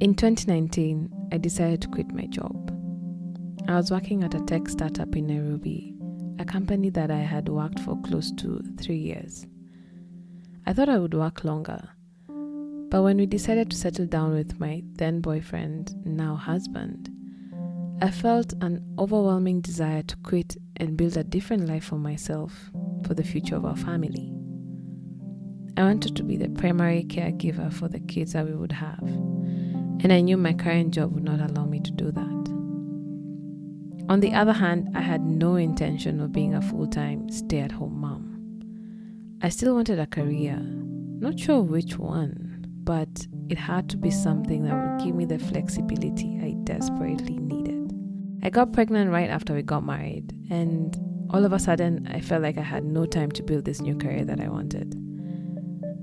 In 2019, I decided to quit my job. I was working at a tech startup in Nairobi, a company that I had worked for close to 3 years. I thought I would work longer, but when we decided to settle down with my then boyfriend, now husband, I felt an overwhelming desire to quit and build a different life for myself, for the future of our family. I wanted to be the primary caregiver for the kids that we would have, and I knew my current job would not allow me to do that. On the other hand, I had no intention of being a full-time stay-at-home mom. I still wanted a career, not sure which one, but it had to be something that would give me the flexibility I desperately needed. I got pregnant right after we got married, and all of a sudden, I felt like I had no time to build this new career that I wanted.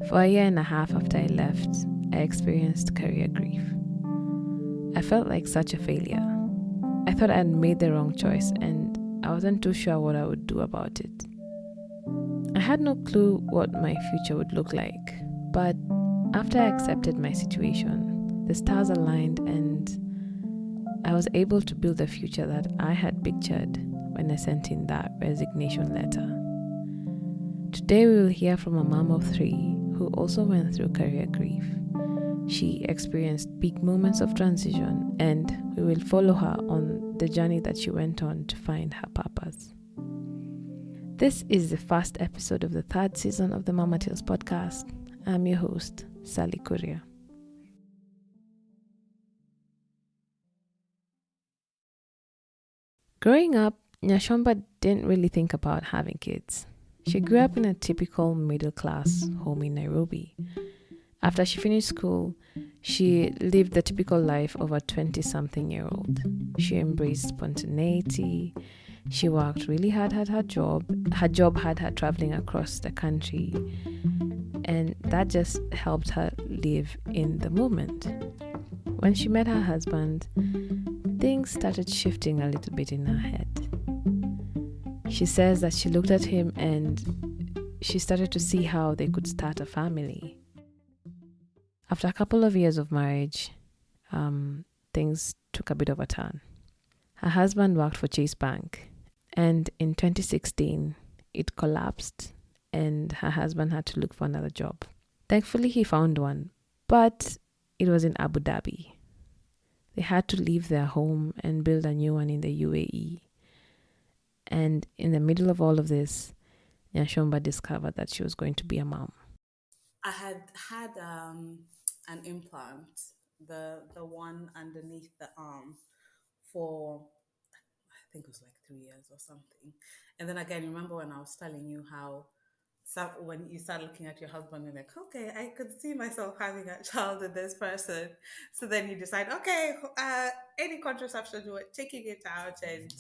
For a year and a half after I left, I experienced career grief. I felt like such a failure. I thought I had made the wrong choice, and I wasn't too sure what I would do about it. I had no clue what my future would look like, but after I accepted my situation, the stars aligned and I was able to build the future that I had pictured when I sent in that resignation letter. Today we will hear from a mom of 3 who also went through career grief. She experienced big moments of transition, and we will follow her on the journey that she went on to find her purpose. This is the first episode of the 3rd season of the Mama Tales podcast. I'm your host, Sally Kuria. Growing up, Nyachomba didn't really think about having kids. She grew up in a typical middle-class home in Nairobi. After she finished school, she lived the typical life of a 20-something-year-old. She embraced spontaneity. She worked really hard at her job. Her job had her traveling across the country, and that just helped her live in the moment. When she met her husband, things started shifting a little bit in her head. She says that she looked at him and she started to see how they could start a family. After a couple of years of marriage, things took a bit of a turn. Her husband worked for Chase Bank, and in 2016, it collapsed and her husband had to look for another job. Thankfully, he found one, but it was in Abu Dhabi. They had to leave their home and build a new one in the UAE. And in the middle of all of this, Nyachomba discovered that she was going to be a mom. I had an implant, the one underneath the arm, for I think it was like 3 years or something. And then again, remember when I was telling you how when you start looking at your husband and like, okay, I could see myself having a child with this person. So then you decide, okay, any contraception, we're taking it out and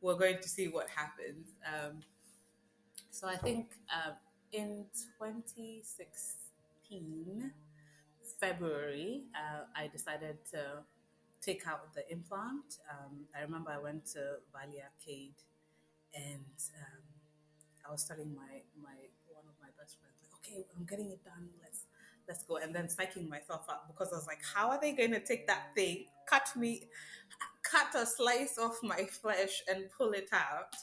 we're going to see what happens. So I think in 2016, February, I decided to take out the implant. I remember I went to Valley Arcade and I was telling my one of my best friends, like, okay, I'm getting it done. Let's go. And then psyching myself up because I was like, how are they going to take that thing, cut a slice off my flesh and pull it out?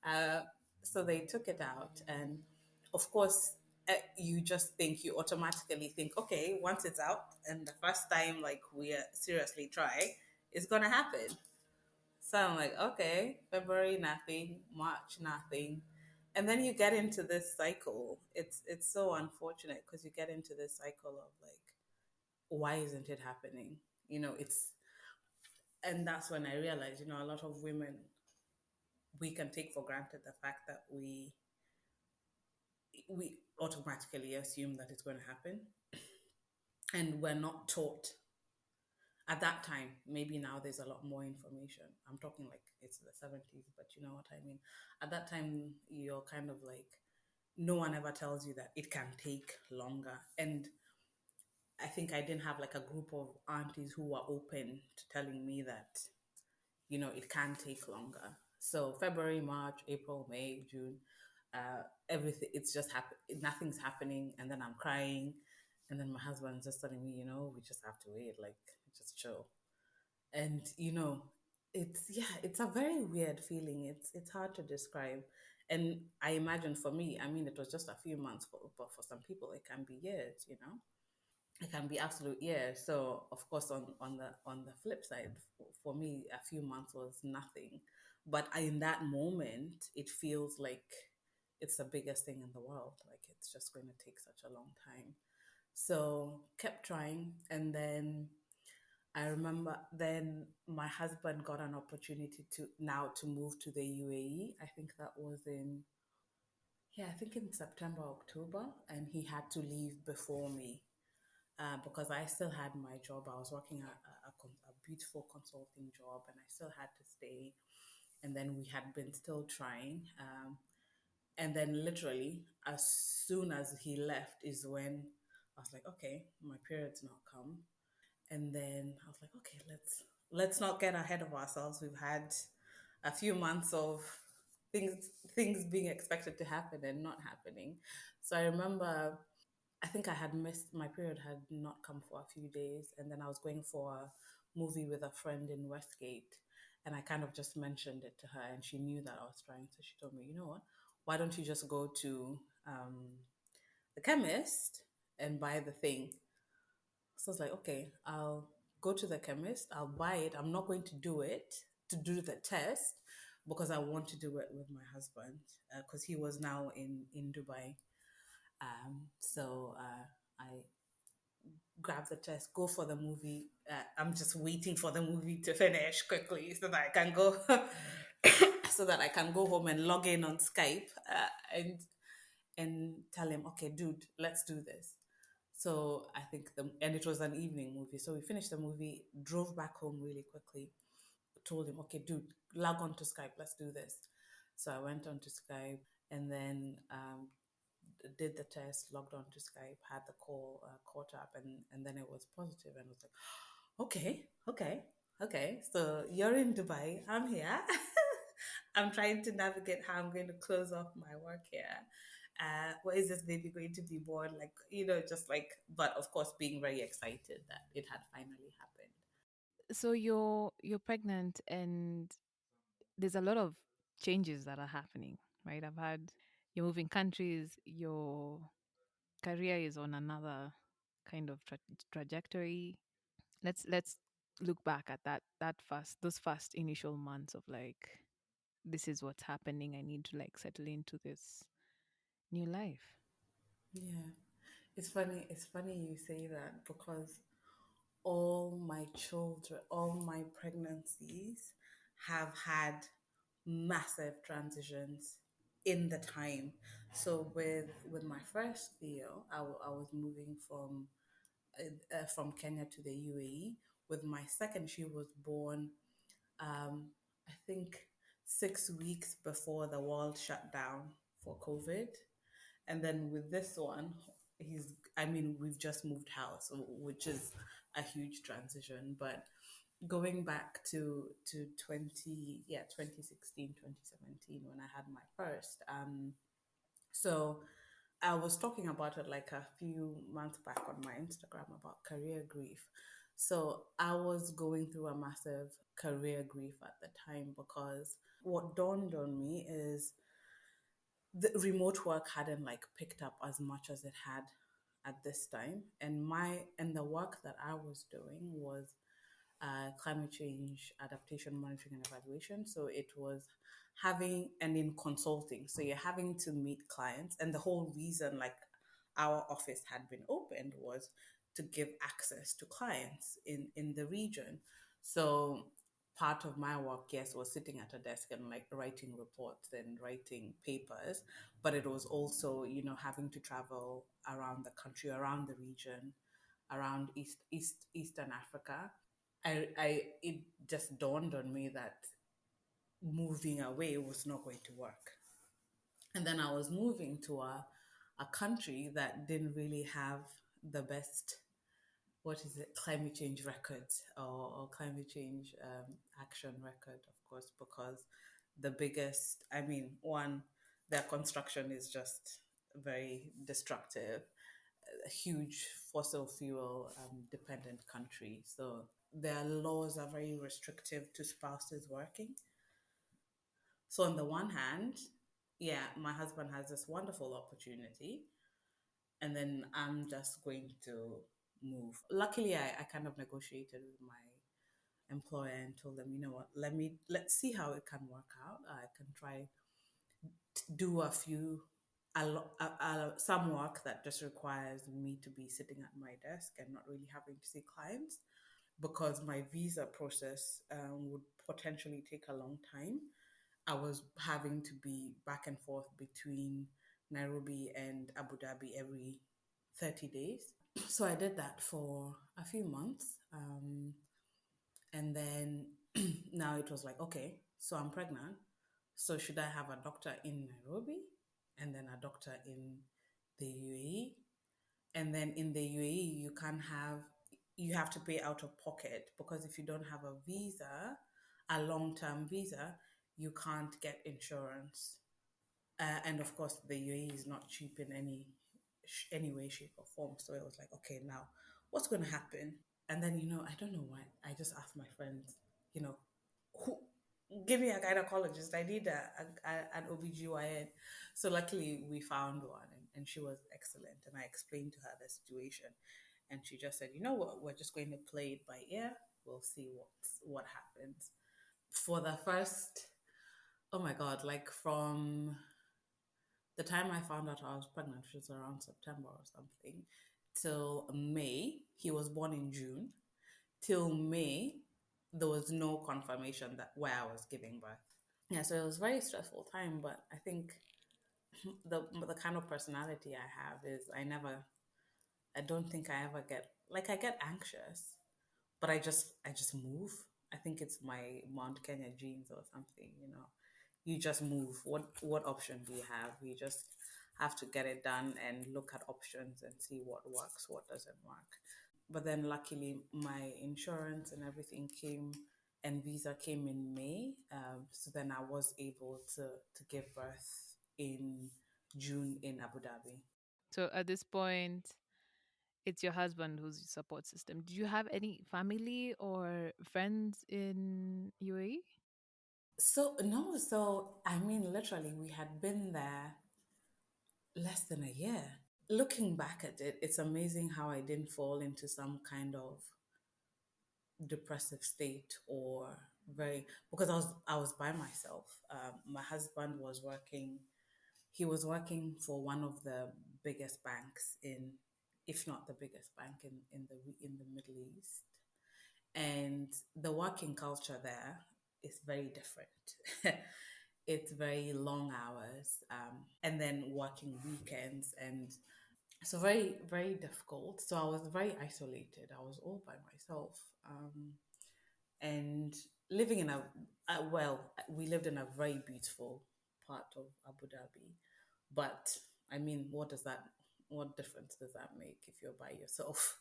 Uh, so they took it out, and of course, you just think you automatically think, okay, once it's out, and the first time like we seriously try, it's gonna happen. So I'm like, okay, February nothing, March nothing, and then you get into this cycle. It's so unfortunate because you get into this cycle of like, why isn't it happening? It's and that's when I realized, a lot of women, we can take for granted the fact that we automatically assume that it's going to happen, and we're not taught at that time. Maybe now there's a lot more information. I'm talking like it's the 70s, but you know what I mean. At that time, you're kind of like, no one ever tells you that it can take longer. And I think I didn't have like a group of aunties who were open to telling me that, it can take longer. So February, March, April, May, June, everything, it's just nothing's happening. And then I'm crying. And then my husband's just telling me, we just have to wait. Like, just chill. And it's, yeah, it's a very weird feeling. It's hard to describe. And I imagine for me, I mean, it was just a few months, but for some people it can be years, it can be absolute years. So of course, on the flip side, for me, a few months was nothing, but in that moment it feels like it's the biggest thing in the world. Like it's just going to take such a long time. So kept trying, and then I remember then my husband got an opportunity to move to the UAE. I think that was in, yeah, I think in September, October, and he had to leave before me, because I still had my job. I was working a beautiful consulting job, and I still had to stay. And then we had been still trying. And then literally, as soon as he left, is when I was like, okay, my period's not come. And then I was like, okay, let's not get ahead of ourselves. We've had a few months of things being expected to happen and not happening. So I remember, I think I had missed, my period had not come for a few days, and then I was going for a movie with a friend in Westgate, and I kind of just mentioned it to her, and she knew that I was trying. So she told me, you know what? Why don't you just go to the chemist and buy the thing? So I was like, okay, I'll go to the chemist, I'll buy it. I'm not going to do it to do the test because I want to do it with my husband, because he was now in Dubai. So I grab the test, go for the movie. I'm just waiting for the movie to finish quickly so that I can go so that I can go home and log in on Skype, and tell him, okay, dude, let's do this. So I think and it was an evening movie. So we finished the movie, drove back home really quickly, told him, okay, dude, log on to Skype, let's do this. So I went on to Skype, and then did the test, logged on to Skype, had the call, caught up, and then it was positive, and I was like, okay, okay, okay. So you're in Dubai, I'm here. I'm trying to navigate how I'm going to close off my work here. What is this baby going to be born? Like, just like, but of course, being very excited that it had finally happened. So you're pregnant, and there's a lot of changes that are happening, right? You're moving countries, your career is on another kind of trajectory. Let's look back at those first initial months of like, this is what's happening. I need to like settle into this new life. Yeah. It's funny you say that because all my children, all my pregnancies have had massive transitions in the time. So with my first Theo, I was moving from Kenya to the UAE. With my second, she was born, I think 6 weeks before the world shut down for COVID. And then with this one, I mean, we've just moved house, which is a huge transition. But going back to 2016, 2017, when I had my first, so I was talking about it like a few months back on my Instagram about career grief. So I was going through a massive career grief at the time because what dawned on me is the remote work hadn't like picked up as much as it had at this time, and the work that I was doing was climate change adaptation monitoring and evaluation. So it was having, and in consulting, so you're having to meet clients, and the whole reason like our office had been opened was to give access to clients in the region. So part of my work, yes, was sitting at a desk and like writing reports and writing papers, but it was also, having to travel around the country, around the region, around Eastern Africa. It just dawned on me that moving away was not going to work. And then I was moving to a country that didn't really have the best, what is it, climate change records, or climate change action record, of course, because the biggest, I mean, one, their construction is just very destructive, a huge fossil fuel dependent country. So their laws are very restrictive to spouses working. So on the one hand, yeah, my husband has this wonderful opportunity, and then I'm just going to move. Luckily, I kind of negotiated with my employer and told them, you know what, let's see how it can work out. I can try to do some work that just requires me to be sitting at my desk and not really having to see clients, because my visa process would potentially take a long time. I was having to be back and forth between Nairobi and Abu Dhabi every 30 days. So I did that for a few months. And then now it was like, okay, so I'm pregnant. So should I have a doctor in Nairobi and then a doctor in the UAE? And then in the UAE, you have to pay out of pocket, because if you don't have a visa, a long term visa, you can't get insurance. And of course, the UAE is not cheap in any way, shape, or form. So it was like, okay, now what's going to happen? And then, I don't know why. I just asked my friends, you know, who give me a gynecologist. I need an OBGYN. So luckily we found one, and she was excellent. And I explained to her the situation. And she just said, you know what, we're just going to play it by ear. We'll see what happens. For the first, oh my God, like from the time I found out I was pregnant, which was around September or something, till May, he was born in June, till May, there was no confirmation that where I was giving birth. Yeah, so it was a very stressful time, but I think the kind of personality I have is I don't think I ever get, like, I get anxious, but I just move. I think it's my Mount Kenya genes or something. You just move. What option do you have? You just have to get it done and look at options and see what works, what doesn't work. But then luckily my insurance and everything came, and visa came in May. So then I was able to give birth in June in Abu Dhabi. So at this point, it's your husband who's your support system. Do you have any family or friends in UAE? So no, so I mean literally we had been there less than a year. Looking back at it, it's amazing how I didn't fall into some kind of depressive state, or very, because I was by myself. My husband was working. He was working for one of the biggest banks in, if not the biggest bank in the Middle East, and the working culture there is very different. It's very long hours, and then working weekends, and so very very difficult. So I was very isolated. I was all by myself. And living in we lived in a very beautiful part of Abu Dhabi, but I mean, what difference does that make if you're by yourself?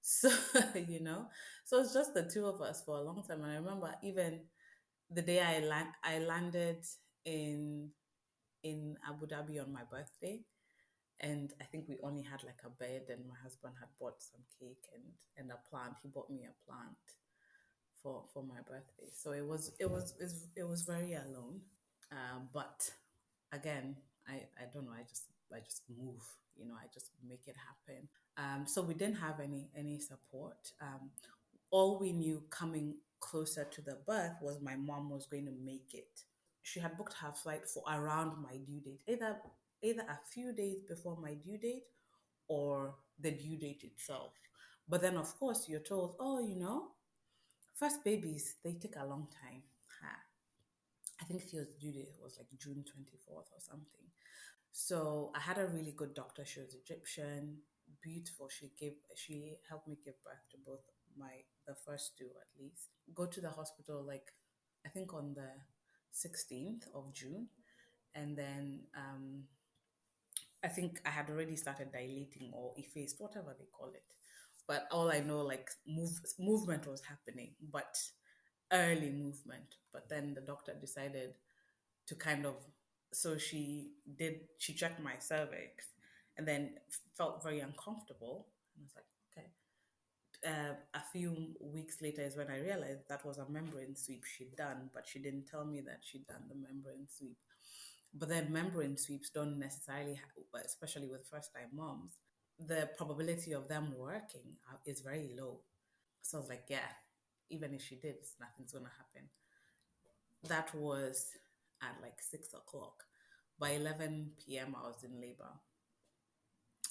So you know so it's just the two of us for a long time. And I remember even the day I landed in in Abu Dhabi on my birthday, and I think we only had like a bed, and my husband had bought some cake and a plant. He bought me a plant for my birthday. So it was very alone. But again, I don't know. I just move. I just make it happen. So we didn't have any support. All we knew coming closer to the birth was my mom was going to make it. She had booked her flight for around my due date, either a few days before my due date or the due date itself. But then, of course, you're told, oh, first babies, they take a long time. Ha. I think she was due date was like June 24th or something. So I had a really good doctor. She was Egyptian, beautiful. She helped me give birth to both the first two at least. Go to the hospital like I think on the 16th of June, and then I think I had already started dilating or effaced, whatever they call it. But all I know, like movement was happening, but early movement. But then the doctor decided to kind of, so she checked my cervix, and then felt very uncomfortable. And I was like, okay. A few weeks later is when I realized that was a membrane sweep she'd done, but she didn't tell me that she'd done the membrane sweep. But then membrane sweeps don't necessarily, especially with first time moms, the probability of them working is very low. So I was like, yeah, even if she did, nothing's going to happen. That was at like 6 o'clock. By 11 p.m., I was in labor.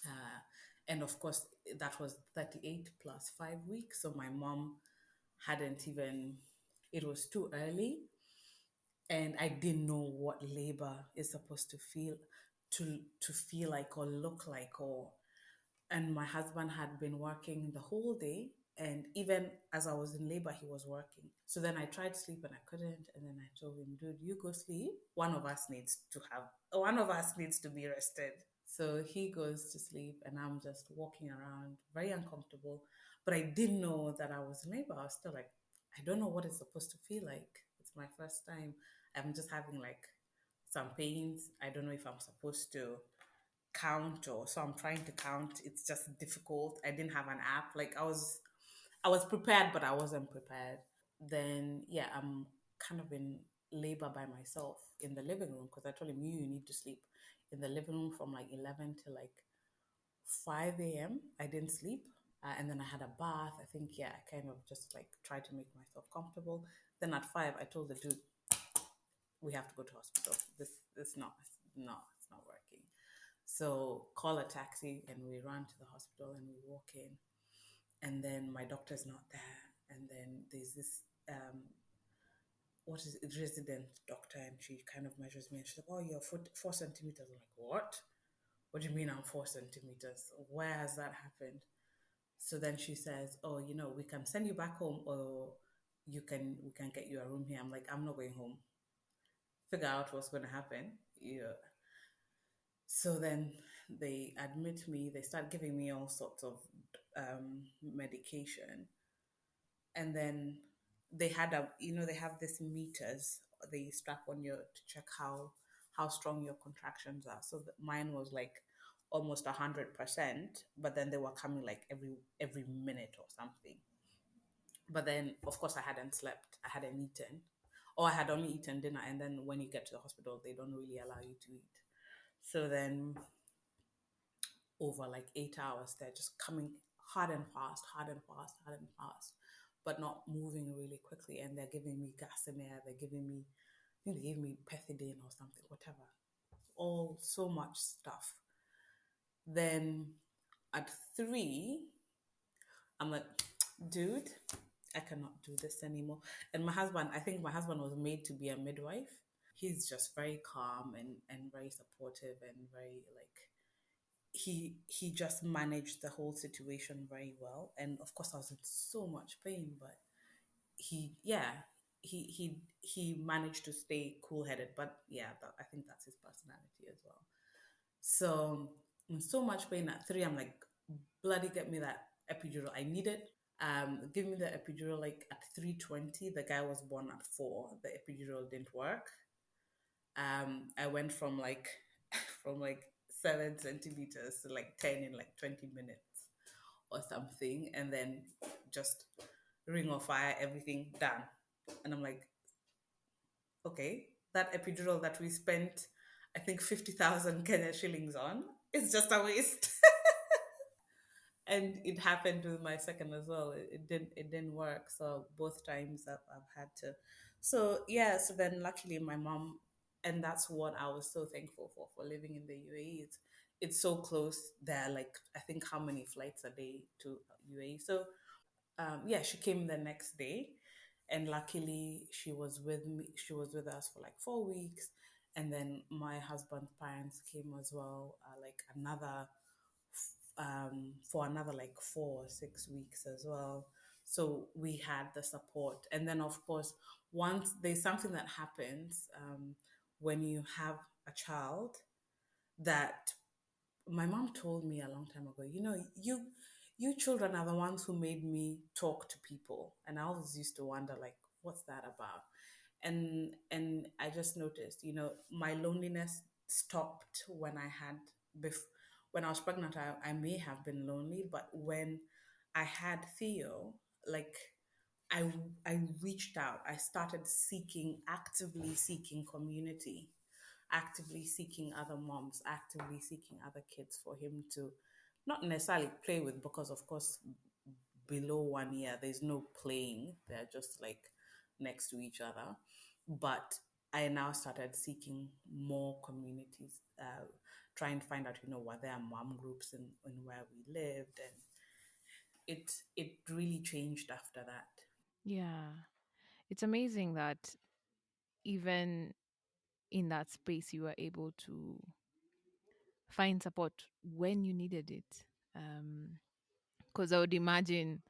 Uh, and of course, that was 38 plus 5 weeks. So my mom hadn't even, it was too early. And I didn't know what labor is supposed to feel to feel like or look like, or and my husband had been working the whole day, and even as I was in labor he was working. So then I tried to sleep and I couldn't, and then I told him, dude, you go sleep, one of us needs to be rested. So he goes to sleep and I'm just walking around very uncomfortable, but I didn't know that I was in labor. I was still like, I don't know what it's supposed to feel like. It's my first time. I'm just having like some pains. I don't know if I'm supposed to count, or so I'm trying to count. It's just difficult. I didn't have an app. Like I was prepared, but I wasn't prepared. Then yeah, I'm kind of in labor by myself in the living room because I told him, you need to sleep in the living room from like 11 to like 5 a.m. I didn't sleep. And then I had a bath. I think, yeah, I kind of just like tried to make myself comfortable. Then at 5, I told the dude, we have to go to hospital. This not, no, it's not working. So call a taxi and we run to the hospital and we walk in. And then my doctor's not there. And then there's this what is it, resident doctor, and she kind of measures me and she's like, oh, you're 4 centimeters. I'm like, what? What do you mean I'm 4 centimeters? Where has that happened? So then she says, oh, we can send you back home, or we can get you a room here. I'm like, I'm not going home. Figure out what's going to happen. Yeah. So then they admit me, they start giving me all sorts of medication. And then they have this meters they strap on you to check how strong your contractions are. So mine was like almost 100%, but then they were coming like every minute or something. But then of course I hadn't slept, I hadn't eaten, or I had only eaten dinner, and then when you get to the hospital they don't really allow you to eat. So then over like 8 hours, they're just coming hard and fast, hard and fast, hard and fast, but not moving really quickly. And they're giving me gas in there. They're giving me, I think they gave me pethidine or something, whatever. All so much stuff. Then at 3, I'm like, dude, I cannot do this anymore. And I think my husband was made to be a midwife. He's just very calm and very supportive and very like he just managed the whole situation very well. And of course I was in so much pain, but he yeah he managed to stay cool headed. But yeah, I think that's his personality as well. So in so much pain at 3, I'm like, bloody get me that epidural, I need it. Give me the epidural like at 3:20. The guy was born at 4. The epidural didn't work. I went from like from like 7 centimeters to like 10 in like 20 minutes or something, and then just ring of fire, everything done. And I'm like, okay, that epidural that we spent, I think 50,000 Kenya shillings on, it's just a waste. And it happened with my second as well. It didn't work. So both times I've had to. So yeah. So then luckily my mom, and that's what I was so thankful for living in the UAE. It's so close. There are like I think how many flights a day to UAE. So yeah, she came the next day, and luckily she was with me. She was with us for like 4 weeks, and then my husband's parents came as well, like another for another like 4 or 6 weeks as well. So we had the support. And then, of course, once there's something that happens when you have a child, that my mom told me a long time ago, you children are the ones who made me talk to people. And I always used to wonder, like, what's that about? And I just noticed, my loneliness stopped when I had when I was pregnant. I may have been lonely, but when I had Theo, like I I reached out. I started seeking, actively seeking community, actively seeking other moms, actively seeking other kids for him to not necessarily play with, because of course below 1 year there's no playing. They're just like next to each other. But I now started seeking more communities, trying to find out, what there are mom groups in where we lived, and it really changed after that. Yeah. It's amazing that even in that space you were able to find support when you needed it. Because I would imagine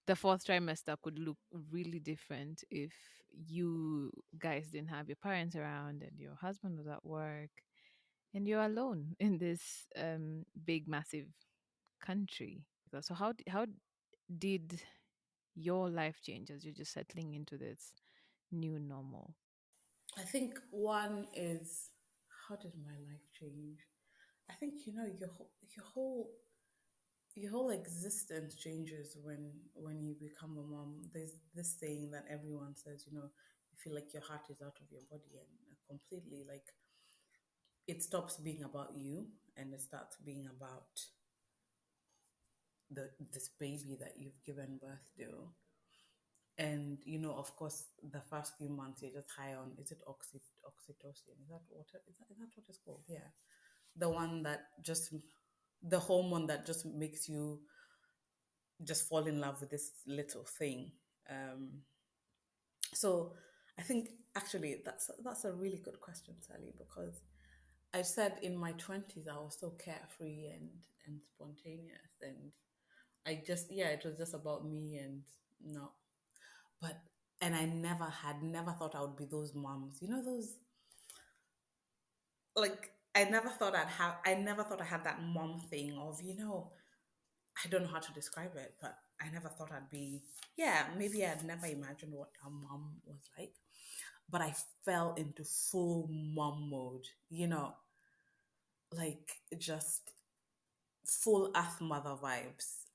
the fourth trimester could look really different if you guys didn't have your parents around and your husband was at work and you're alone in this big, massive country. So, how did your life change as you're just settling into this new normal? I think one is, how did my life change? I think your whole existence changes when you become a mom. There's this saying that everyone says, you feel like your heart is out of your body, and completely, like, it stops being about you and it starts being about this baby that you've given birth to. And of course, the first few months you're just high on, is it oxytocin? Is that what it's called? Yeah, the one that just, the hormone that just makes you just fall in love with this little thing. Um, so I think actually that's a really good question, Sally, because I said in my 20s I was so carefree and spontaneous, and I just, yeah, it was just about me, and no, but and I never thought I would be those moms. Those, like, I never thought I had that mom thing of, I don't know how to describe it, but I never thought I'd be, yeah, maybe I'd never imagined what a mom was like. But I fell into full mom mode, like just full earth mother vibes.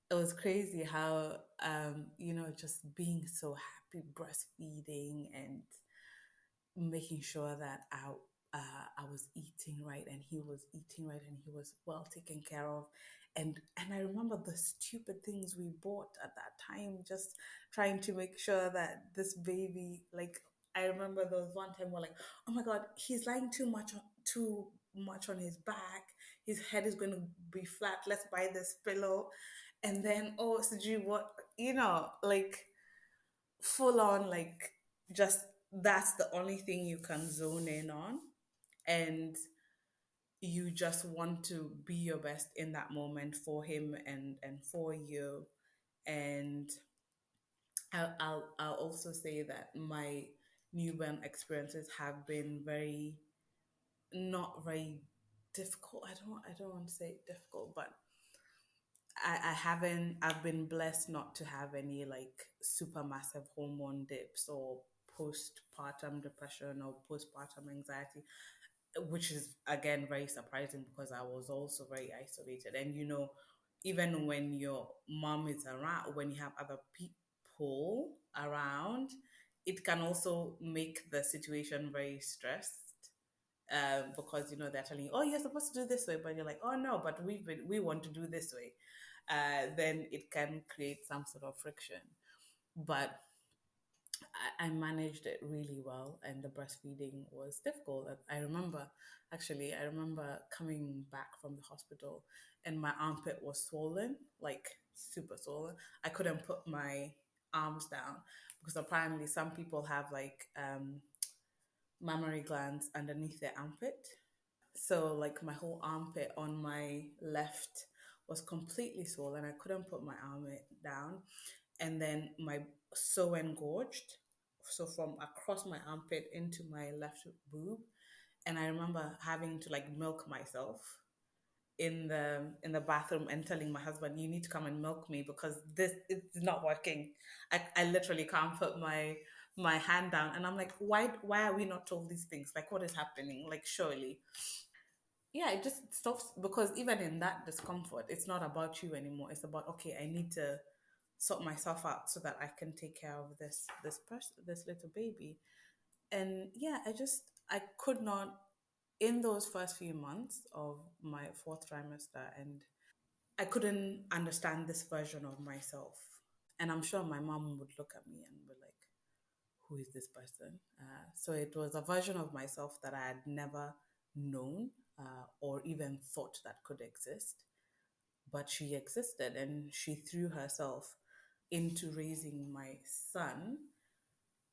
It was crazy how, just being so happy breastfeeding and making sure that I was eating right and he was eating right and he was well taken care of. And I remember the stupid things we bought at that time, just trying to make sure that this baby, like, I remember there was one time we're like, oh my God, he's lying too much on his back. His head is going to be flat. Let's buy this pillow. And then, oh, Siji, what, like, full on, like, just that's the only thing you can zone in on, and you just want to be your best in that moment for him and for you. And I'll also say that my newborn experiences have been very, not very difficult. I don't want to say difficult, but I haven't, I've been blessed not to have any like super massive hormone dips or postpartum depression or postpartum anxiety, which is again very surprising because I was also very isolated. And even when your mom is around, when you have other people around, it can also make the situation very stressed, because they're telling you, oh, you're supposed to do this way, but you're like, oh no, but we want to do this way. Then it can create some sort of friction. But I managed it really well, and the breastfeeding was difficult. I remember coming back from the hospital, and my armpit was swollen, like super swollen. I couldn't put my arms down because apparently some people have like mammary glands underneath their armpit. So like my whole armpit on my left was completely swollen. I couldn't put my armpit down. And then my so engorged. So from across my armpit into my left boob. And I remember having to like milk myself in the bathroom and telling my husband, you need to come and milk me because this is not working. I literally can't put my hand down. And I'm like, why are we not told these things? Like, what is happening? Like, surely. yeah, it just stops because even in that discomfort, it's not about you anymore. It's about, okay, I need to sort myself out so that I can take care of this person, this little baby. And yeah, I could not, in those first few months of my fourth trimester, and I couldn't understand this version of myself. And I'm sure my mom would look at me and be like, who is this person? So it was a version of myself that I had never known or even thought that could exist. But she existed, and she threw herself into raising my son.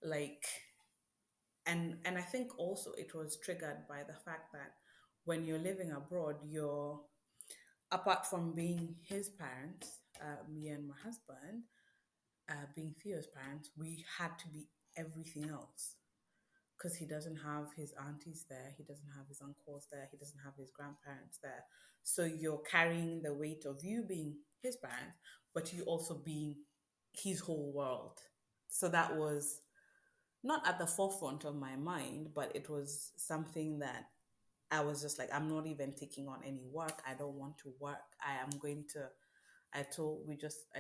Like, and I think also it was triggered by the fact that when you're living abroad, you're, apart from being his parents, me and my husband, being Theo's parents, we had to be everything else because he doesn't have his aunties there, he doesn't have his uncles there, he doesn't have his grandparents there. So you're carrying the weight of you being his parents, but you also being his whole world. So that was not at the forefront of my mind, but it was something that I was just like, I'm not even taking on any work. I don't want to work. I am going to, I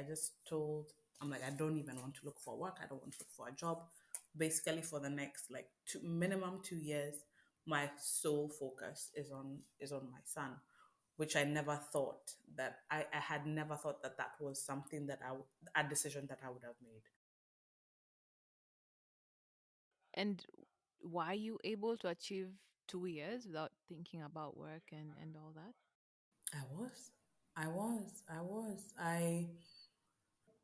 just told, I'm like, I don't even want to look for work. I don't want to look for a job. Basically, for the next like minimum 2 years, my sole focus is on my son, which I never thought that I had never thought that that was something that a decision that I would have made. And why are you able to achieve 2 years without thinking about work and all that? I was. I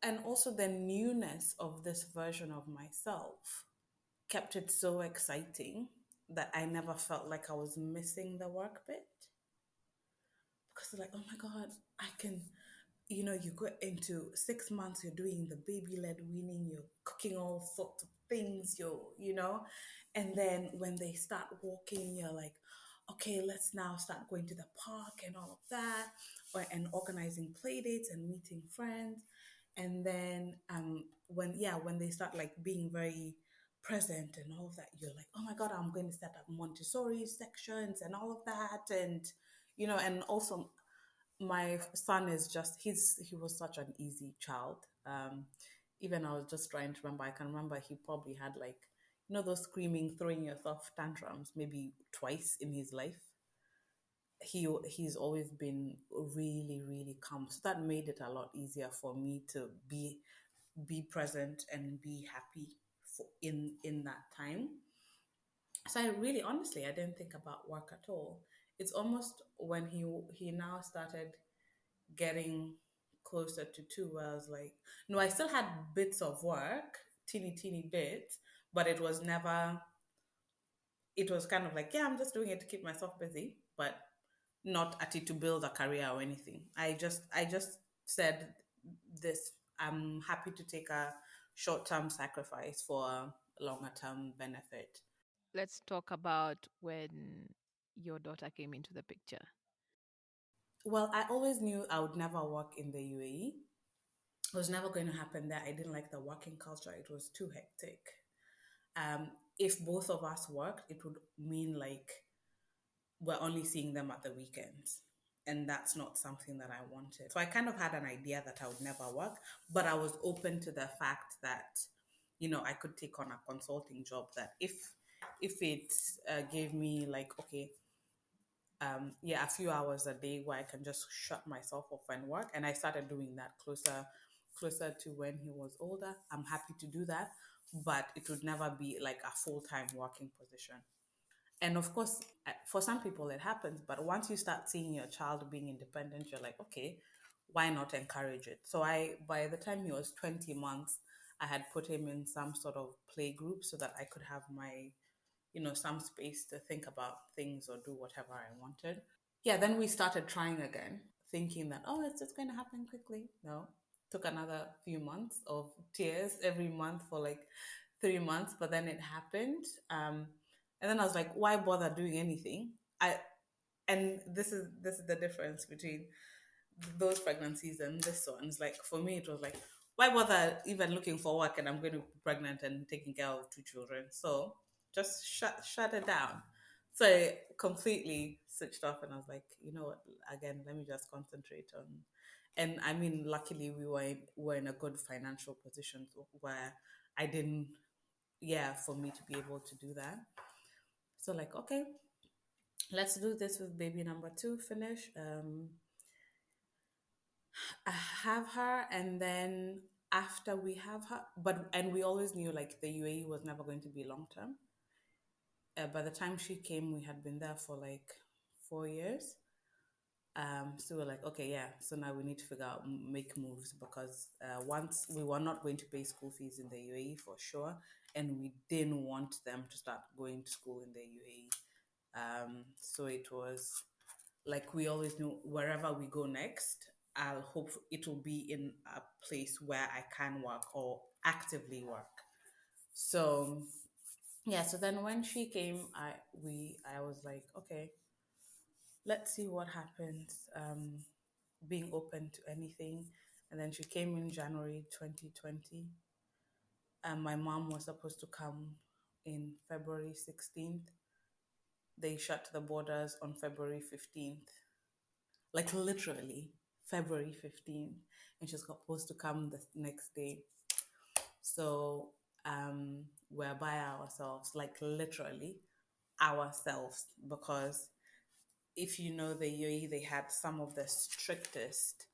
and also the newness of this version of myself kept it so exciting that I never felt like I was missing the work bit. Because like, oh my God, I can, you go into 6 months, you're doing the baby led weaning, you're cooking all sorts of things, and then when they start walking, you're like, okay, let's now start going to the park and all of that, and organizing play dates and meeting friends. And then when they start like being very present and all of that, you're like, oh my God, I'm going to set up Montessori sections and all of that. And also my son is just he was such an easy child. Even I was just trying to remember, I can remember he probably had like, those screaming throwing yourself tantrums maybe twice in his life. He's always been really really calm, so that made it a lot easier for me to be present and be happy for in that time. So I really honestly I didn't think about work at all. It's almost when he now started getting closer to two, where I was like, no, I still had bits of work, teeny bits, but it was kind of like, yeah, I'm just doing it to keep myself busy, but not at it to build a career or anything. I just said this, I'm happy to take a short term sacrifice for a longer term benefit. Let's talk about when your daughter came into the picture. Well, I always knew I would never work in the UAE. It was never going to happen there. I didn't like the working culture. It was too hectic. If both of us worked, it would mean like we're only seeing them at the weekends. And that's not something that I wanted. So I kind of had an idea that I would never work, but I was open to the fact that, I could take on a consulting job that if it gave me like, okay, yeah, a few hours a day where I can just shut myself off and work. And I started doing that closer to when he was older. I'm happy to do that, but it would never be like a full-time working position. And of course, for some people it happens, but once you start seeing your child being independent, you're like, okay, why not encourage it? So by the time he was 20 months, I had put him in some sort of play group so that I could have my, some space to think about things or do whatever I wanted. Yeah, then we started trying again, thinking that, oh, it's just going to happen quickly. No, took another few months of tears every month for like 3 months, but then it happened. And then I was like, why bother doing anything? And this is the difference between those pregnancies and this one. It's like for me, it was like, why bother even looking for work? And I'm going to be pregnant and taking care of two children. So just shut it down. So I completely switched off and I was like, you know what, again, let me just concentrate on. And I mean, luckily were in a good financial position where I didn't, yeah, for me to be able to do that. So like, okay, let's do this with baby number two, finish. I have her, and then after we have her, and we always knew like the UAE was never going to be long term. By the time she came, we had been there for like 4 years. So we're like, okay, yeah. So now we need to figure out, make moves because once we were not going to pay school fees in the UAE for sure, and we didn't want them to start going to school in the UAE. So it was like we always knew wherever we go next, I'll hope it will be in a place where I can work or actively work. So yeah, so then when she came, I was like, okay, let's see what happens. Being open to anything. And then she came in January 2020. And my mom was supposed to come in February 16th. They shut the borders on February 15th. Like literally February 15th. And she's supposed to come the next day. So we're by ourselves, like literally ourselves, because if you know the UAE, they had some of the strictest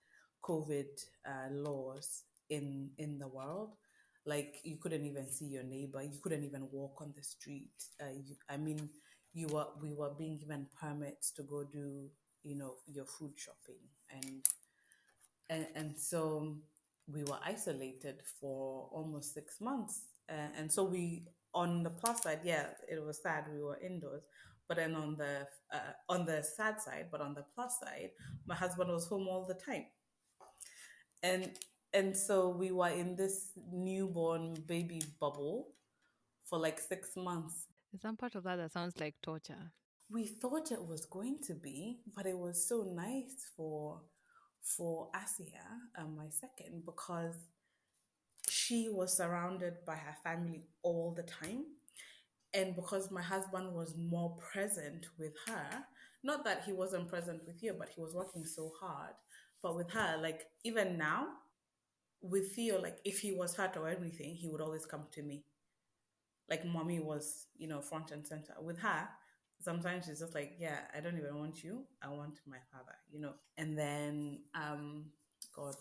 COVID laws in the world. Like you couldn't even see your neighbor, you couldn't even walk on the street. I mean, we were being given permits to go do your food shopping, and so we were isolated for almost 6 months, and so we on the plus side, yeah, it was sad we were indoors, but then on the sad side, but on the plus side, my husband was home all the time, and so we were in this newborn baby bubble for like 6 months. There's some part of that that sounds like torture. We thought it was going to be, but it was so nice for Asia, my second, because she was surrounded by her family all the time. And because my husband was more present with her, not that he wasn't present with you, but he was working so hard. But with her, like even now, we feel like if he was hurt or anything, he would always come to me. Like mommy was, front and center. With her, sometimes she's just like, yeah, I don't even want you. I want my father. And then god,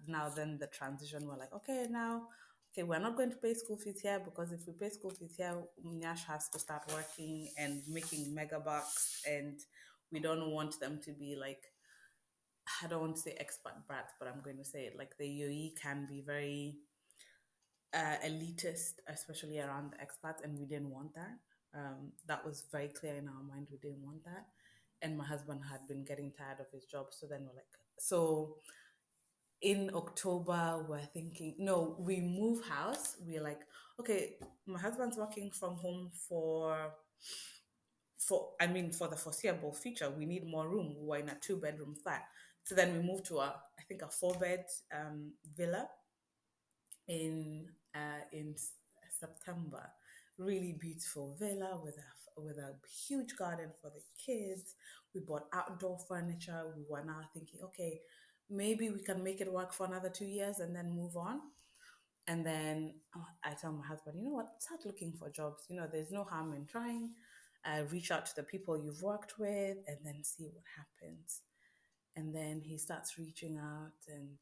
now then the transition, we're like, okay, now, okay, we're not going to pay school fees here, because if we pay school fees here, Nyash has to start working and making mega bucks, and we don't want them to be like, I don't want to say expat brats, but I'm going to say it like the UAE can be very elitist, especially around the expats, and we didn't want that. That was very clear in our mind. We didn't want that, and my husband had been getting tired of his job. So then we're like, so in October, we're thinking, no, we move house. We're like, okay, my husband's working from home for the foreseeable future. We need more room. We were in a 2 bedroom flat. So then we moved to I think a 4 bed villa in September. Really beautiful villa with a huge garden for the kids. We bought outdoor furniture. We were now thinking, okay, maybe we can make it work for another 2 years and then move on. And then I tell my husband, you know what? Start looking for jobs. There's no harm in trying. Reach out to the people you've worked with, and then see what happens. And then he starts reaching out, and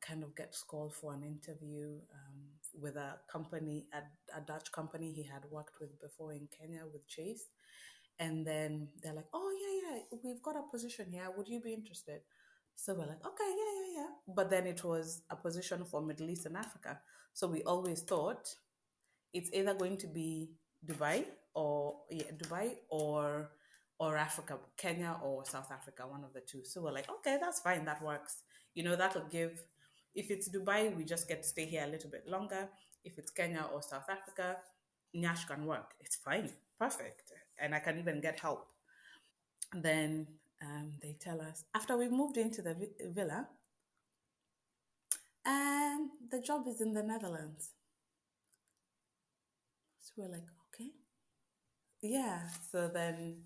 kind of gets called for an interview with a company, a Dutch company he had worked with before in Kenya with Chase. And then they're like, oh, yeah, yeah, we've got a position here. Would you be interested? So we're like, okay, yeah, yeah, yeah. But then it was a position for Middle East and Africa. So we always thought it's either going to be Dubai or yeah, Dubai or Africa, Kenya or South Africa, one of the two. So we're like, okay, that's fine, that works. That'll give. If it's Dubai, we just get to stay here a little bit longer. If it's Kenya or South Africa, Nyash can work. It's fine, perfect, and I can even get help. Then they tell us after we moved into the villa, and the job is in the Netherlands. So we're like, okay. yeah, so then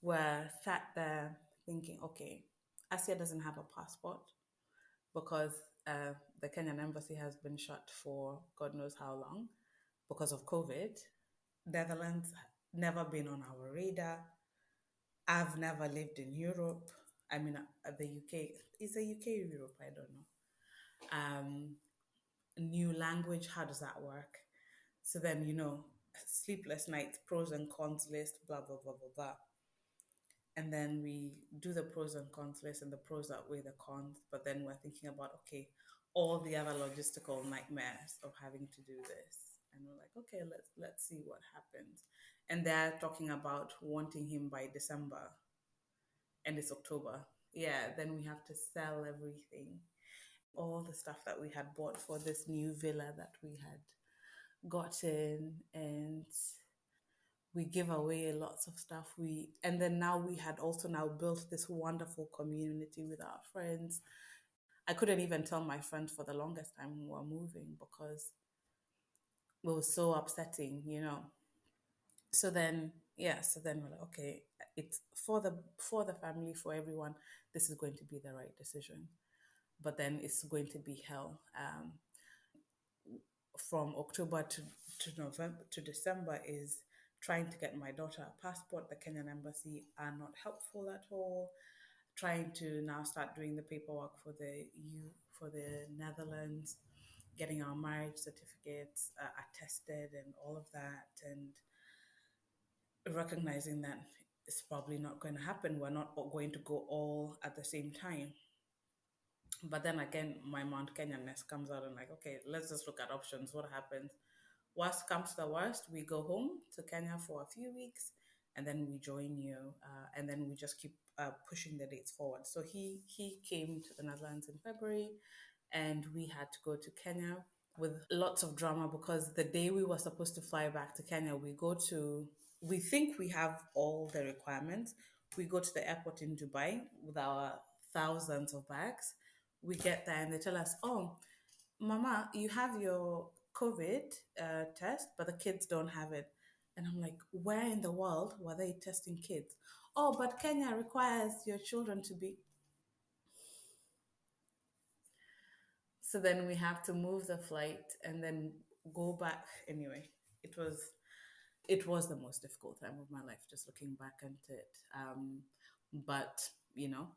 we're sat there thinking, okay, Asia doesn't have a passport because the Kenyan embassy has been shut for God knows how long because of COVID. Netherlands never been on our radar. I've never lived in Europe. I mean, the UK is the UK Europe. I don't know. Um, New language. How does that work? So then sleepless nights, pros and cons list, blah blah blah blah blah. And then we do the pros and cons list, and the pros outweigh the cons. But then we're thinking about, okay, all the other logistical nightmares of having to do this, and we're like, okay, let's see what happens. And they're talking about wanting him by December, and it's October. Yeah, then we have to sell everything, all the stuff that we had bought for this new villa that we had gotten, and we give away lots of stuff. And then now we had also now built this wonderful community with our friends. I couldn't even tell my friends for the longest time we were moving because it was so upsetting. So then we're like, okay, it's for the family, for everyone, this is going to be the right decision. But then it's going to be hell. From October to November to December is trying to get my daughter a passport. The Kenyan embassy are not helpful at all. Trying to now start doing the paperwork for the Netherlands, getting our marriage certificates attested and all of that, and recognizing that it's probably not going to happen. We're not going to go all at the same time. But then again, my Mount Kenyanness comes out and like, okay, let's just look at options. What happens? Worst comes to the worst, we go home to Kenya for a few weeks, and then we join you, and then we just keep pushing the dates forward. So he came to the Netherlands in February, and we had to go to Kenya with lots of drama because the day we were supposed to fly back to Kenya, we think we have all the requirements. We go to the airport in Dubai with our thousands of bags. We get there and they tell us, oh, Mama, you have your COVID test, but the kids don't have it. And I'm like, where in the world were they testing kids? Oh, but Kenya requires your children to be. So then we have to move the flight and then go back. Anyway, it was it was the most difficult time of my life, just looking back into it. But you know,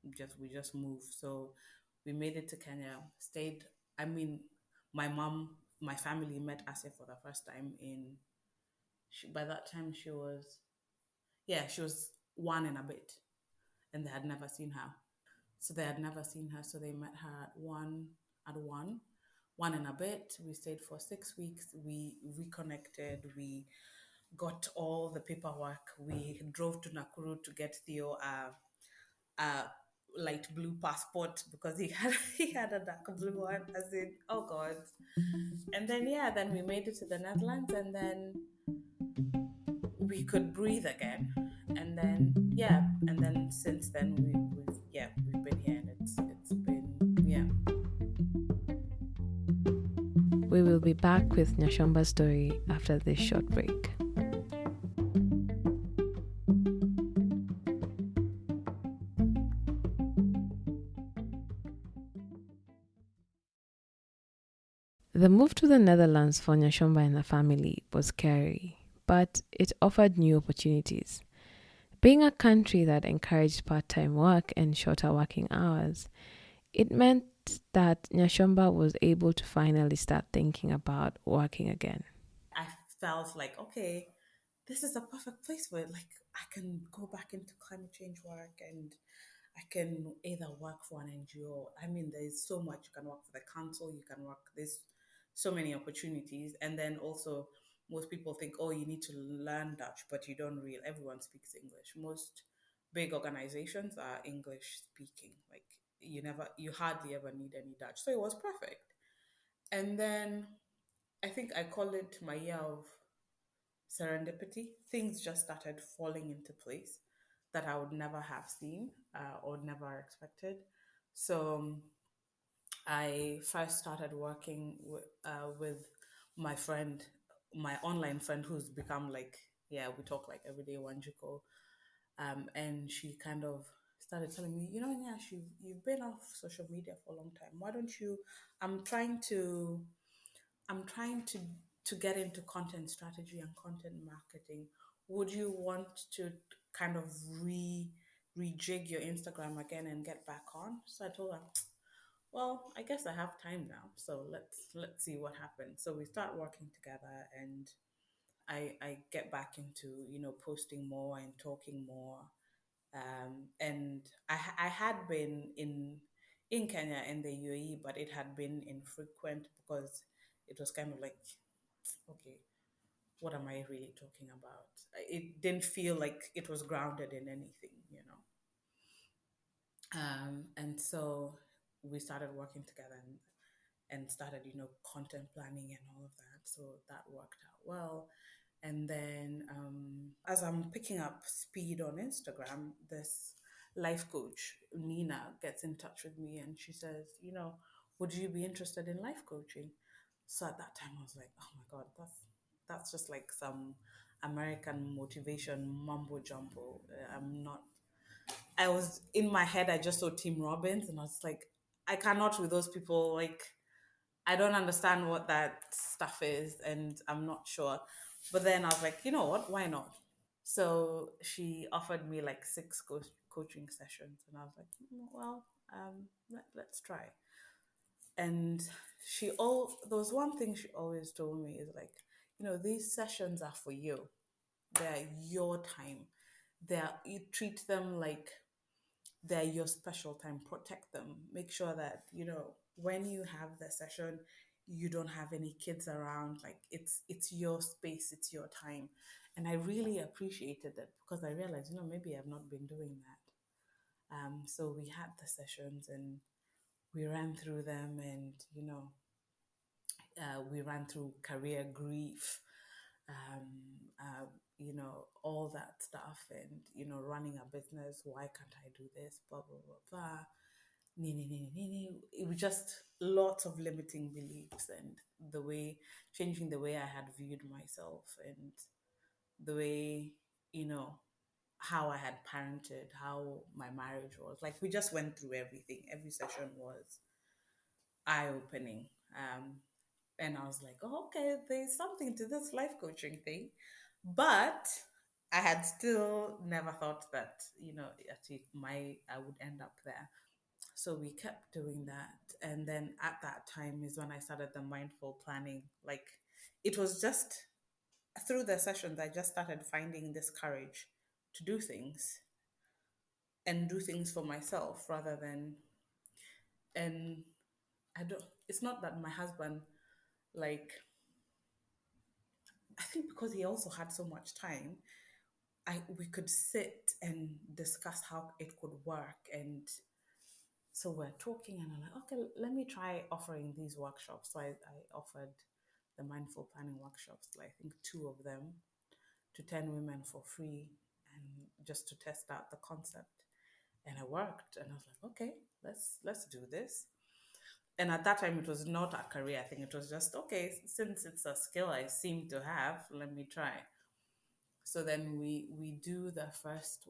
we just moved. So we made it to Kenya, stayed. I mean, my family met Asia for the first time by that time she was, yeah, she was one and a bit, and they had never seen her. So they had never seen her. So they met her at one and a bit. We stayed for 6 weeks. We reconnected. We got all the paperwork. We drove to Nakuru to get Theo a light blue passport because he had he had a dark blue one. As in, oh god. And then then we made it to the Netherlands, and then we could breathe again. And then and then since then we've been here, and it's been We will be back with Nyachomba's story after this short break. The move to the Netherlands for Nyachomba and the family was scary, but it offered new opportunities. Being a country that encouraged part-time work and shorter working hours, it meant that Nyachomba was able to finally start thinking about working again. I felt like, okay, this is a perfect place for it. Like, I can go back into climate change work, and I can either work for an NGO. I mean, there's so much. You can work for the council, there's so many opportunities. And then also, most people think, oh, you need to learn Dutch, but you don't really. Everyone speaks English. Most big organizations are English speaking. Like, you hardly ever need any Dutch. So it was perfect. And then I think I call it my year of serendipity. Things just started falling into place that I would never have seen or never expected. So I first started working with my friend, my online friend, who's become like Yeah, we talk like every day, Wanjiko. And she kind of started telling me, Nyash, you've been off social media for a long time. Why don't you? I'm trying to, I'm trying to get into content strategy and content marketing. Would you want to kind of rejig your Instagram again and get back on? So I told her, well, I guess I have time now, so let's see what happens. So we start working together, and I get back into posting more and talking more. And I had been in Kenya and the UAE, but it had been infrequent because it was kind of like, okay, what am I really talking about? It didn't feel like it was grounded in anything. And so we started working together, and started, content planning and all of that. So that worked out well. And then as I'm picking up speed on Instagram, this life coach, Nina, gets in touch with me and she says, would you be interested in life coaching? So at that time, I was like, oh my God, that's just like some American motivation mumbo jumbo. I'm not, I was in my head, I just saw Tim Robbins and I was like, I cannot with those people. Like, I don't understand what that stuff is and I'm not sure. But then I was like, you know what? Why not? So she offered me like six coaching sessions, and I was like, well, let's try. And there was one thing she always told me is like, these sessions are for you. They're your time. You treat them like they're your special time. Protect them. Make sure that when you have the session, you don't have any kids around. Like it's your space, it's your time. And I really appreciated it because I realized, maybe I've not been doing that. So we had the sessions and we ran through them, and we ran through career grief, um, all that stuff, and running a business. Why can't I do this? Blah blah blah blah. It was just lots of limiting beliefs, and changing the way I had viewed myself, and the way you know how I had parented, how my marriage was. Like we just went through everything. Every session was eye opening. And I was like, oh, okay, there's something to this life coaching thing. But I had still never thought that, actually I would end up there. So we kept doing that. And then at that time is when I started the mindful planning. Like it was just through the sessions, I just started finding this courage to do things and do things for myself rather than, and it's not that my husband, like, I think because he also had so much time, we could sit and discuss how it could work. And so we're talking, and I'm like, okay, let me try offering these workshops. So I offered the mindful planning workshops, like, I think two of them, to 10 women for free, and just to test out the concept. And it worked. And I was like, okay, let's do this. And at that time, it was not a career thing. It was just, okay, since it's a skill I seem to have, let me try. So then we do the first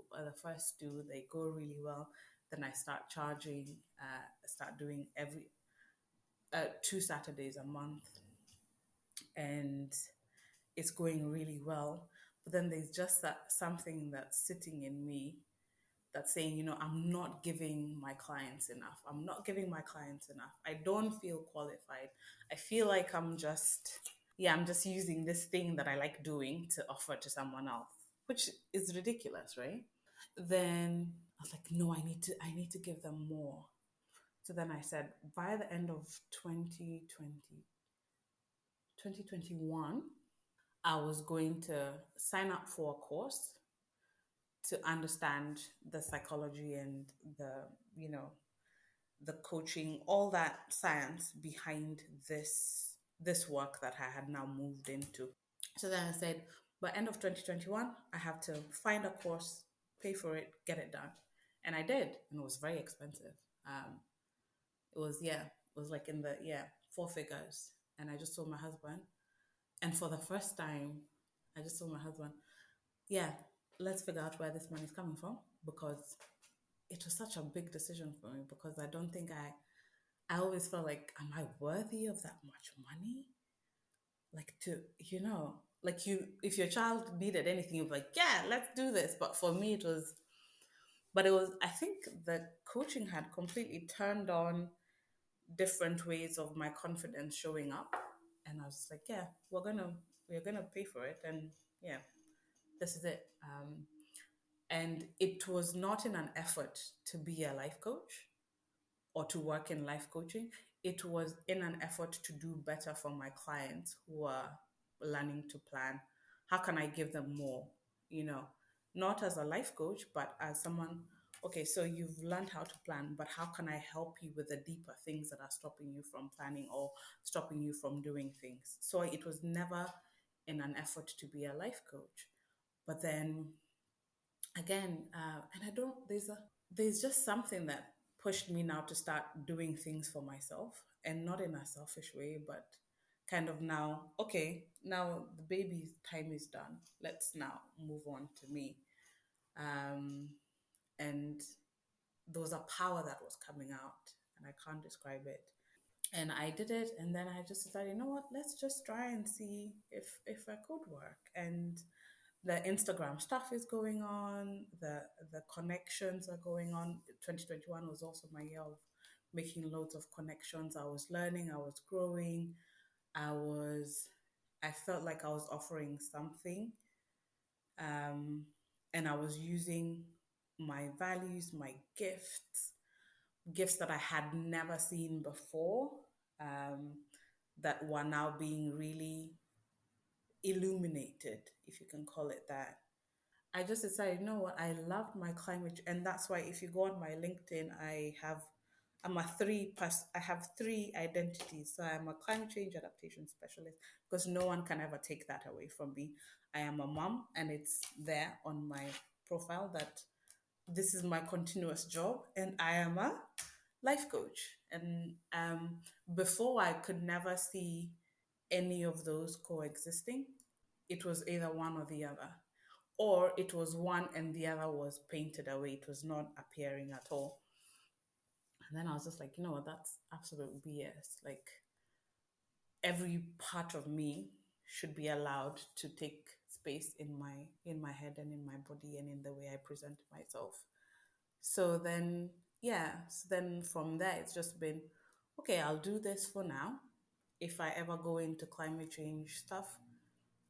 two. They go really well. Then I start charging. Start doing every 2 Saturdays a month, and it's going really well. But then there's just that something that's sitting in me that's saying, I'm not giving my clients enough. I'm not giving my clients enough. I don't feel qualified. I feel like I'm just using this thing that I like doing to offer to someone else, which is ridiculous, right? Then I was like, no, I need to give them more. So then I said, by the end of 2021, I was going to sign up for a course to understand the psychology and you know, the coaching, all that science behind this work that I had now moved into. So then I said, by end of 2021, I have to find a course, pay for it, get it done. And I did, and it was very expensive. It was like in the four figures. And I just told my husband, and for the first time, I just told my husband, yeah, let's figure out where this money is coming from, because it was such a big decision for me, because I don't think I always felt like, am I worthy of that much money? Like, to, like, you, if your child needed anything, you're like, yeah, let's do this. But for me, it was, I think the coaching had completely turned on different ways of my confidence showing up. And I was just like, yeah, we're gonna pay for it. And yeah, this is it. And it was not in an effort to be a life coach or to work in life coaching. It was in an effort to do better for my clients who are learning to plan. How can I give them more? You know, not as a life coach, but as someone, okay, so you've learned how to plan, but how can I help you with the deeper things that are stopping you from planning or stopping you from doing things? So it was never in an effort to be a life coach. But then again, and I don't, there's just something that pushed me now to start doing things for myself, and not in a selfish way, but kind of now, okay, now the baby's time is done. Let's now move on to me. Um, and there was a power that was coming out, and I can't describe it. And I did it, and then I just decided, you know what, let's just try and see if I could work. And the Instagram stuff is going on, the connections are going on. 2021 was also my year of making loads of connections. I was learning, I was growing, I was I felt like I was offering something. Um, and I was using my values, my gifts that I had never seen before, um, that were now being really illuminated, if you can call it that. I just decided, you know what, I loved my climate, and that's why if you go on my LinkedIn, I have three identities. So I'm a climate change adaptation specialist, because no one can ever take that away from me. I am a mom, and it's there on my profile that this is my continuous job, and I am a life coach. And before, I could never see any of those coexisting. It was either one or the other, or it was one and the other was painted away. It was not appearing at all. And then I was just like, you know what, that's absolute BS. Like, every part of me should be allowed to take space in my head and in my body and in the way I present myself. So then, yeah, so then from there, it's just been, okay, I'll do this for now. If I ever go into climate change stuff,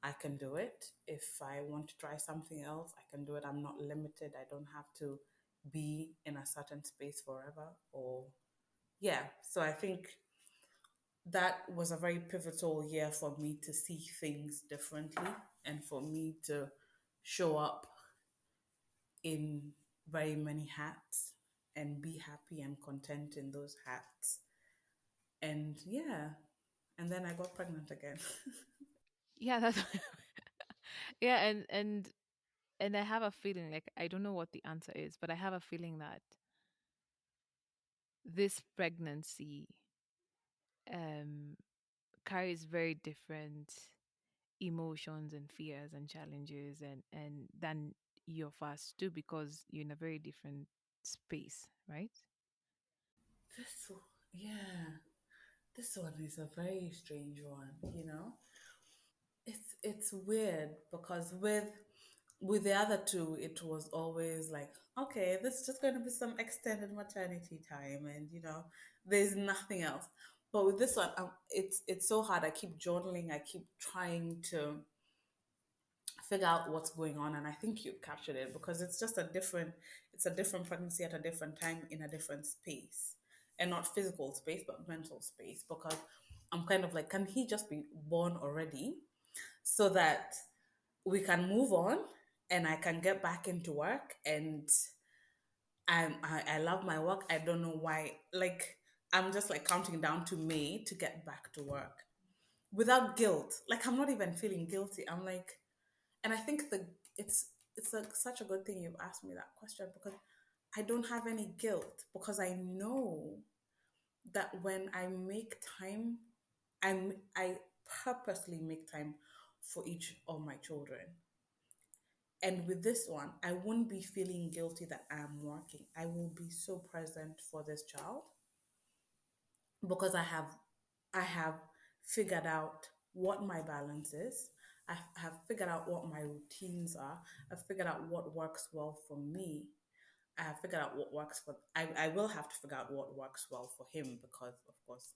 I can do it. If I want to try something else, I can do it. I'm not limited. I don't have to be in a certain space forever. Or, yeah. So I think that was a very pivotal year for me to see things differently, and for me to show up in very many hats and be happy and content in those hats. And yeah, and then I got pregnant again. Yeah, that's yeah, and I have a feeling, like, I don't know what the answer is, but I have a feeling that this pregnancy um carries very different emotions and fears and challenges and than your first two, because you're in a very different space, right? this, yeah, this one is a very strange one. It's weird, because with the other two, it was always like, okay, this is just going to be some extended maternity time, and there's nothing else. But with this one, it's so hard. I keep journaling. I keep trying to figure out what's going on, and I think you've captured it, because it's a different pregnancy at a different time in a different space, and not physical space but mental space, because I'm kind of like, can he just be born already, so that we can move on and I can get back into work. And I love my work. I don't know why. Like, I'm just like counting down to May to get back to work without guilt. Like, I'm not even feeling guilty. I'm like, and I think such a good thing you've asked me that question, because I don't have any guilt, because I know that when I make time, I purposely make time for each of my children. And with this one, I won't be feeling guilty that I'm working. I will be so present for this child because I have figured out what my balance is. I have figured out what my routines are. I've figured out what works well for me. I have figured out what works for I will have to figure out what works well for him because of course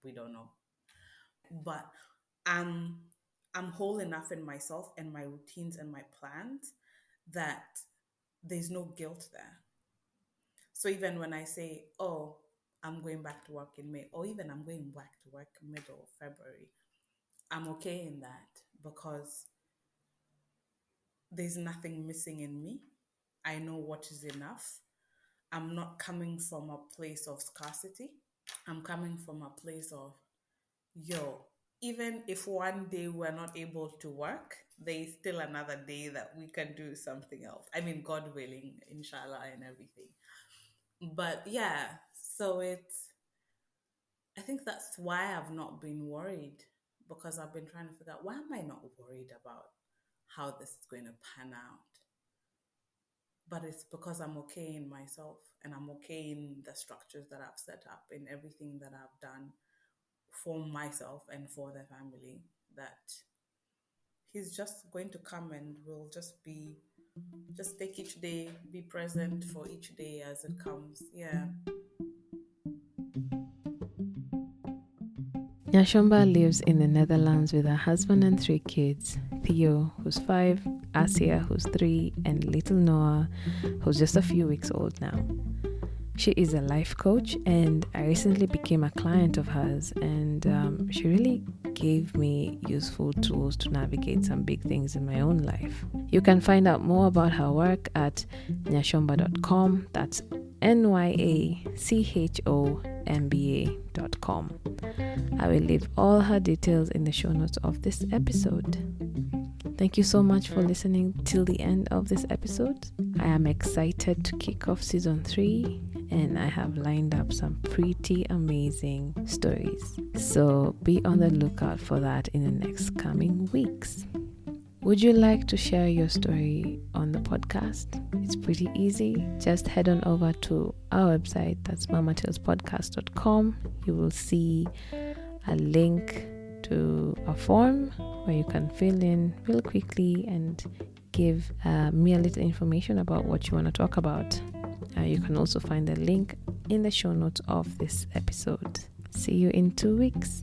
we don't know. But I'm I'm whole enough in myself and my routines and my plans that there's no guilt there. So even when I say, oh, I'm going back to work in May, or even I'm going back to work middle of February, I'm okay in that because there's nothing missing in me. I know what is enough. I'm not coming from a place of scarcity. I'm coming from a place of, yo, even if one day we're not able to work, there is still another day that we can do something else. I mean, God willing, inshallah, and everything. But yeah, so I think that's why I've not been worried because I've been trying to figure out why am I not worried about how this is going to pan out? But it's because I'm okay in myself and I'm okay in the structures that I've set up, in everything that I've done for myself and for the family, that he's just going to come and we'll just take each day, be present for each day as it comes. Yeah. Nyachomba lives in the Netherlands with her husband and 3 kids, Theo, who's 5, Asia, who's 3, and little Noah, who's just a few weeks old now. She is a life coach, and I recently became a client of hers, and she really gave me useful tools to navigate some big things in my own life. You can find out more about her work at nyachomba.com. That's nyachomba.com. I will leave all her details in the show notes of this episode. Thank you so much for listening till the end of this episode. I am excited to kick off season 3 and I have lined up some pretty amazing stories. So be on the lookout for that in the next coming weeks. Would you like to share your story on the podcast? It's pretty easy. Just head on over to our website, that's mamatalspodcast.com. You will see a link to a form where you can fill in real quickly and give me a little information about what you want to talk about. You can also find the link in the show notes of this episode. See you in 2 weeks.